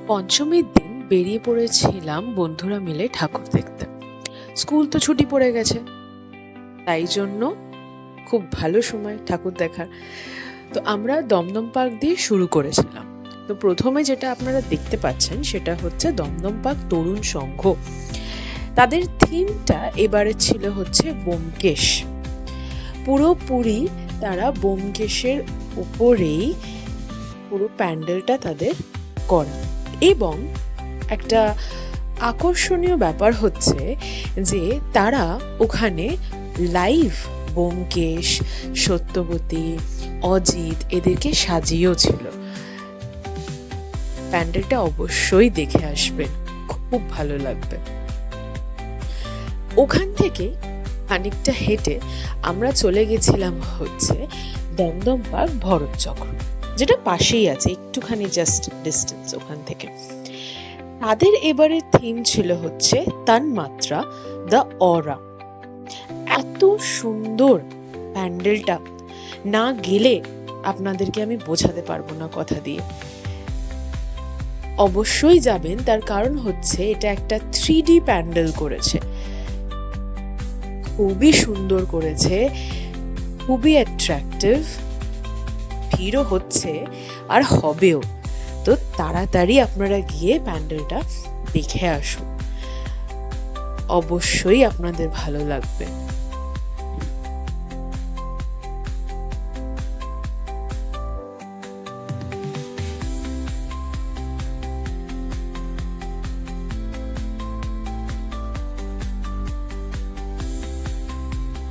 পঞ্চমীর দিন বেরিয়ে পড়েছিলাম বন্ধুরা মিলে ঠাকুর দেখতে। স্কুল তো ছুটি পড়ে গেছে, তাই জন্য খুব ভালো সময় ঠাকুর দেখার। তো আমরা দমদম পার্ক দিয়ে শুরু করেছিলাম। তো প্রথমে যেটা আপনারা দেখতে পাচ্ছেন সেটা হচ্ছে দমদম পার্ক তরুণ সংঘ। তাদের থিমটা এবারে ছিল হচ্ছে ব্যোমকেশ। পুরোপুরি তারা ব্যোমকেশের উপরেই পুরো প্যান্ডেলটা তাদের করা। এবং একটা আকর্ষণীয় ব্যাপার হচ্ছে যে তারা ওখানে লাইভ ব্যোমকেশ, সত্যবতী, অজিত এদেরকে সাজিয়েও ছিল। প্যান্ডেলটা অবশ্যই দেখে আসবেন, খুব ভালো লাগবে। ওখান থেকে খানিকটা হেঁটে আমরা চলে গেছিলাম হচ্ছে দমদম পার্ক ভরত চক্র, যেটা পাশেই আছে, একটুখানি জাস্ট ডিস্টেন্স ওখান থেকে। তাদের এবারের থিম ছিল হচ্ছে তন্মাত্রা, দ্য অরা। এত সুন্দর প্যান্ডেলটা, না গেলে আপনাদেরকে আমি বোঝাতে পারবো না কথা দিয়ে। অবশ্যই যাবেন, তার কারণ হচ্ছে এটা একটা 3D প্যান্ডেল করেছে, খুবই সুন্দর করেছে, খুবই অ্যাট্রাকটিভ। ভিড়ও হচ্ছে আর হবেও। তো তাড়াতাড়ি আপনারা গিয়ে প্যান্ডেলটা দেখে আসুন, অবশ্যই আপনাদের ভালো লাগবে।